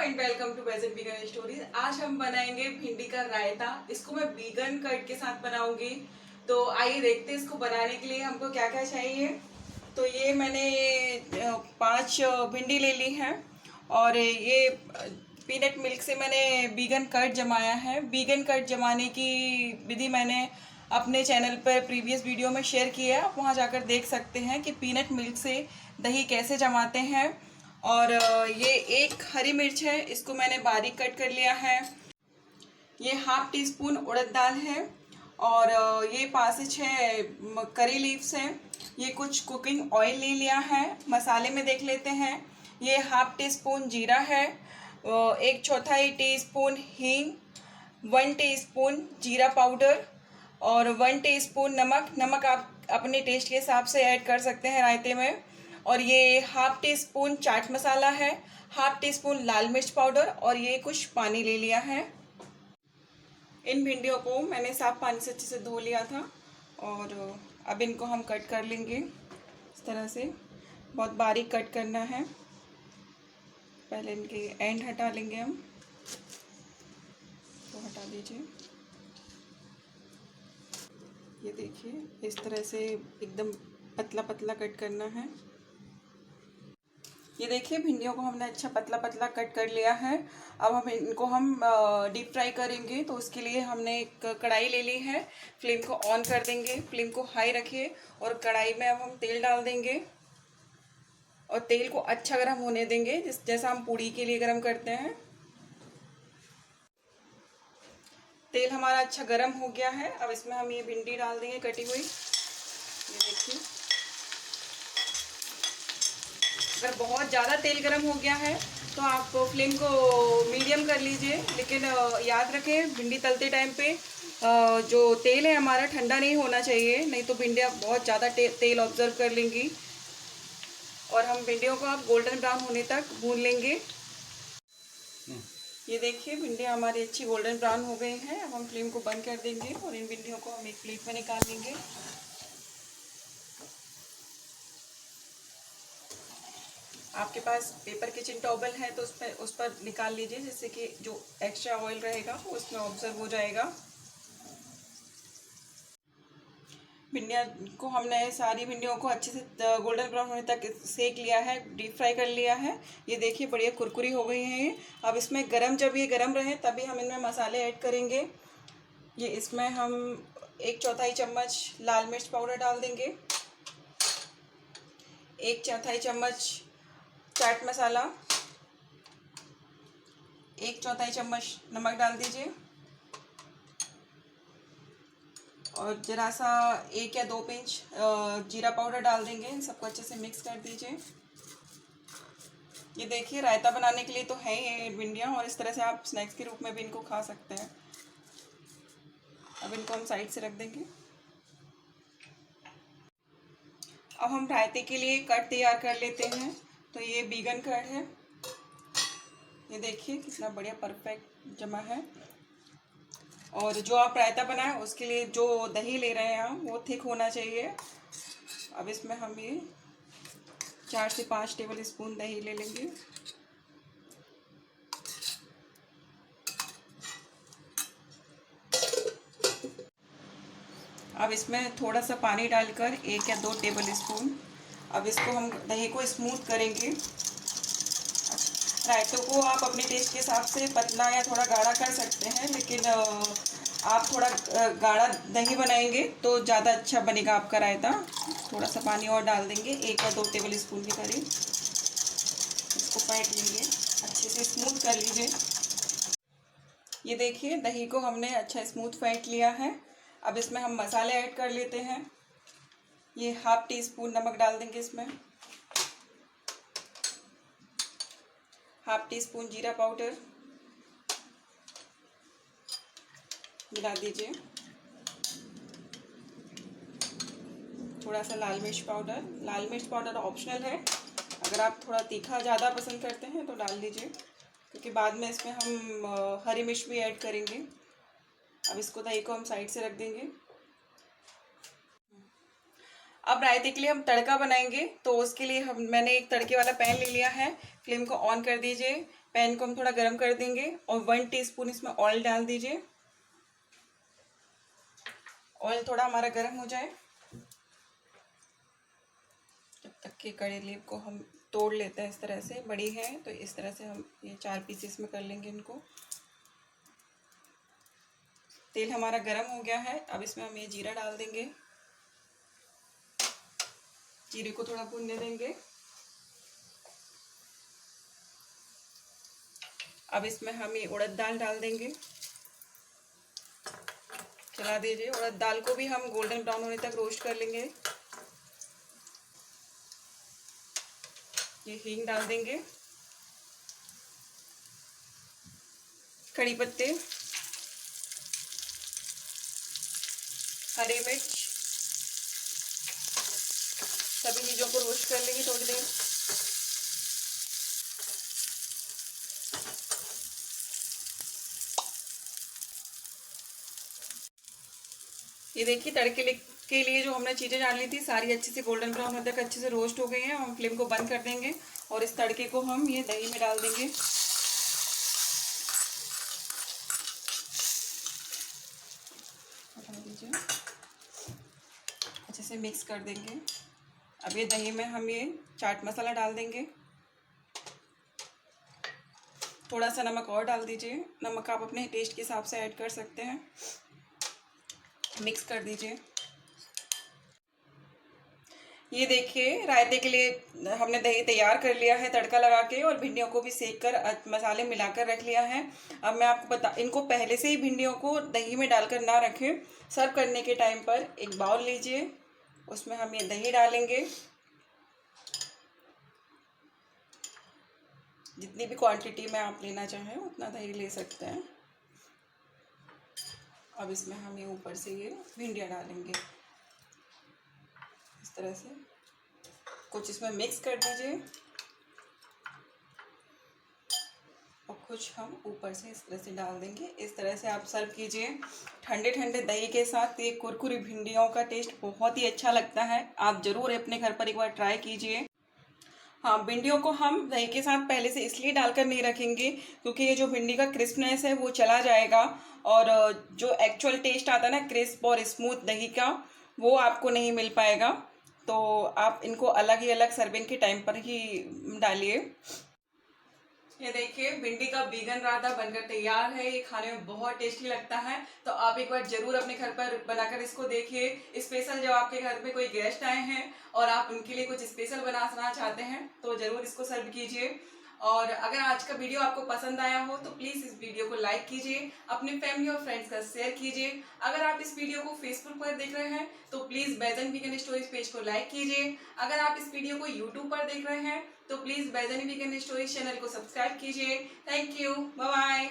And welcome to basic vegan stories. आज हम बनाएंगे भिंडी का रायता। इसको मैं वीगन कट के साथ बनाऊंगी। तो आइए देखते हैं इसको बनाने के लिए हमको क्या क्या चाहिए। तो ये मैंने 5 भिंडी ले ली है और ये पीनट मिल्क से मैंने वीगन कट जमाया है। वीगन कट जमाने की विधि मैंने अपने चैनल पर प्रीवियस वीडियो में शेयर किया है, आप वहाँ जाकर देख सकते हैं कि पीनट मिल्क से दही कैसे जमाते हैं। और ये एक हरी मिर्च है, इसको मैंने बारीक कट कर लिया है। ये हाफ टी स्पून उड़द दाल है और ये 5 से 6 करी लीव्स हैं। ये कुछ कुकिंग ऑयल ले लिया है। मसाले में देख लेते हैं। ये हाफ टी स्पून जीरा है, 1/4 टीस्पून हींग, 1 टीस्पून जीरा पाउडर और 1 टीस्पून नमक। नमक आप अपने टेस्ट के हिसाब से ऐड कर सकते हैं रायते में। और ये half tea spoon chaat masala है, हाफ टी स्पून लाल मिर्च पाउडर और ये कुछ पानी ले लिया है। इन भिंडियों को मैंने साफ पानी से अच्छे से धो लिया था और अब इनको हम कट कर लेंगे इस तरह से। बहुत बारीक कट करना है। पहले इनके एंड हटा लेंगे हम, तो हटा दीजिए। ये देखिए इस तरह से एकदम पतला पतला कट करना है। ये देखिए भिंडियों को हमने अच्छा पतला पतला कट कर लिया है। अब हम डीप फ्राई करेंगे, तो उसके लिए हमने एक कढ़ाई ले ली है। फ्लेम को ऑन कर देंगे, फ्लेम को हाई रखिए और कढ़ाई में अब हम तेल डाल देंगे और तेल को अच्छा गर्म होने देंगे, जैसा हम पूड़ी के लिए गर्म करते हैं। तेल हमारा अच्छा गर्म हो गया है। अब इसमें हम ये भिंडी डाल देंगे कटी हुई। ये देखिए, अगर बहुत ज़्यादा तेल गर्म हो गया है तो आप फ्लेम को मीडियम कर लीजिए, लेकिन याद रखें भिंडी तलते टाइम पे जो तेल है हमारा ठंडा नहीं होना चाहिए, नहीं तो भिंडियाँ बहुत ज़्यादा तेल ऑब्जर्व कर लेंगी। और हम भिंडियों को आप गोल्डन ब्राउन होने तक भून लेंगे। ये देखिए भिंडियाँ हमारी अच्छी गोल्डन ब्राउन हो गई हैं। अब हम फ्लेम को बंद कर देंगे और इन भिंडियों को हम एक प्लेट में निकाल लेंगे। आपके पास पेपर किचन टॉवल है तो उस पर निकाल लीजिए, जिससे कि जो एक्स्ट्रा ऑयल रहेगा वो उसमें ऑब्जर्व हो जाएगा। भिंडियों को हमने सारी भिंडियों को अच्छे से गोल्डन ब्राउन होने तक सेक लिया है, डीप फ्राई कर लिया है। ये देखिए बढ़िया कुरकुरी हो गई हैं। अब इसमें जब ये गरम रहे तभी हम इनमें मसाले ऐड करेंगे। ये इसमें हम 1/4 चम्मच लाल मिर्च पाउडर डाल देंगे, 1/4 चम्मच चाट मसाला, 1/4 चम्मच नमक डाल दीजिए और जरा सा 1 या 2 पिंच जीरा पाउडर डाल देंगे। इन सबको अच्छे से मिक्स कर दीजिए। ये देखिए रायता बनाने के लिए तो है ये भिंडियाँ, और इस तरह से आप स्नैक्स के रूप में भी इनको खा सकते हैं। अब इनको हम साइड से रख देंगे। अब हम रायते के लिए कट तैयार कर लेते हैं। तो ये वीगन कट है। ये देखिए कितना बढ़िया परफेक्ट जमा है। और जो आप रायता बनाएं उसके लिए जो दही ले रहे हैं हम, वो थिक होना चाहिए। अब इसमें हम ये 4 से 5 टेबल स्पून दही ले लेंगे। अब इसमें थोड़ा सा पानी डालकर 1 या 2 टेबल स्पून, अब इसको हम दही को स्मूथ करेंगे। रायतों को आप अपने टेस्ट के हिसाब से पतला या थोड़ा गाढ़ा कर सकते हैं, लेकिन आप थोड़ा गाढ़ा दही बनाएंगे तो ज़्यादा अच्छा बनेगा आपका रायता। थोड़ा सा पानी और डाल देंगे, 1 या 2 टेबल स्पून के करीब। इसको फेंट लेंगे, अच्छे से स्मूथ कर लीजिए। ये देखिए दही को हमने अच्छा स्मूथ फेंट लिया है। अब इसमें हम मसाले ऐड कर लेते हैं। ये हाफ टी स्पून नमक डाल देंगे इसमें, हाफ टी स्पून जीरा पाउडर मिला दीजिए, थोड़ा सा लाल मिर्च पाउडर। लाल मिर्च पाउडर ऑप्शनल है, अगर आप थोड़ा तीखा ज़्यादा पसंद करते हैं तो डाल दीजिए, क्योंकि बाद में इसमें हम हरी मिर्च भी ऐड करेंगे। अब इसको दही को हम साइड से रख देंगे। अब रायते के लिए हम तड़का बनाएंगे, तो उसके लिए मैंने एक तड़के वाला पैन ले लिया है। फ्लेम को ऑन कर दीजिए। पैन को हम थोड़ा गर्म कर देंगे और 1 टीस्पून इसमें ऑयल डाल दीजिए। ऑयल थोड़ा हमारा गर्म हो जाए जब तक कि कड़ी लीफ को हम तोड़ लेते हैं। इस तरह से बड़ी है तो इस तरह से हम ये 4 पीसेस में कर लेंगे इनको। तेल हमारा गर्म हो गया है, अब इसमें हम ये जीरा डाल देंगे। जीरे को थोड़ा भूनने देंगे। अब इसमें हम ये उड़द दाल डाल देंगे, चला दीजिए। उड़द दाल को भी हम गोल्डन ब्राउन होने तक रोस्ट कर लेंगे। ये हींग डाल देंगे, कड़ी पत्ते, हरी मिर्च, सभी चीज़ों को रोस्ट कर लेंगे थोड़ी देर। ये देखिए तड़के के लिए जो हमने चीज़ें डाली थी सारी अच्छे से गोल्डन ब्राउन होने तक अच्छे से रोस्ट हो गई हैं। हम फ्लेम को बंद कर देंगे और इस तड़के को हम ये दही में डाल देंगे। हटा दीजिए, अच्छे से मिक्स कर देंगे। अब ये दही में हम ये चाट मसाला डाल देंगे, थोड़ा सा नमक और डाल दीजिए। नमक आप अपने टेस्ट के हिसाब से ऐड कर सकते हैं। मिक्स कर दीजिए। ये देखिए रायते के लिए हमने दही तैयार कर लिया है तड़का लगा के, और भिंडियों को भी सेक कर मसाले मिलाकर रख लिया है। अब मैं आपको इनको पहले से ही भिंडियों को दही में डालकर ना रखें। सर्व करने के टाइम पर एक बाउल लीजिए, उसमें हम ये दही डालेंगे। जितनी भी क्वांटिटी में आप लेना चाहें उतना दही ले सकते हैं। अब इसमें हम ये ऊपर से ये भिंडियाँ डालेंगे इस तरह से। कुछ इसमें मिक्स कर दीजिए और कुछ हम ऊपर से इस तरह से डाल देंगे। इस तरह से आप सर्व कीजिए ठंडे ठंडे दही के साथ। ये कुरकुरी भिंडियों का टेस्ट बहुत ही अच्छा लगता है, आप ज़रूर अपने घर पर एक बार ट्राई कीजिए। हाँ, भिंडियों को हम दही के साथ पहले से इसलिए डालकर नहीं रखेंगे क्योंकि ये जो भिंडी का क्रिस्पनेस है वो चला जाएगा, और जो एक्चुअल टेस्ट आता है ना क्रिस्प और स्मूथ दही का, वो आपको नहीं मिल पाएगा। तो आप इनको अलग सर्विंग के टाइम पर ही डालिए। ये देखिए भिंडी का बीगन रायता बनकर तैयार है। ये खाने में बहुत टेस्टी लगता है, तो आप एक बार जरूर अपने घर पर बनाकर इसको देखिए। स्पेशल जब आपके घर पे कोई गेस्ट आए हैं और आप उनके लिए कुछ स्पेशल बनाना चाहते हैं तो जरूर इसको सर्व कीजिए। और अगर आज का वीडियो आपको पसंद आया हो तो प्लीज़ इस वीडियो को लाइक कीजिए, अपनी फैमिली और फ्रेंड्स का शेयर कीजिए। अगर आप इस वीडियो को फेसबुक पर देख रहे हैं तो प्लीज़ बैजन वीगन स्टोरीज पेज को लाइक कीजिए। अगर आप इस वीडियो को यूट्यूब पर देख रहे हैं तो प्लीज़ बैजन वीगन स्टोरीज चैनल को सब्सक्राइब कीजिए। Thank you, bye bye.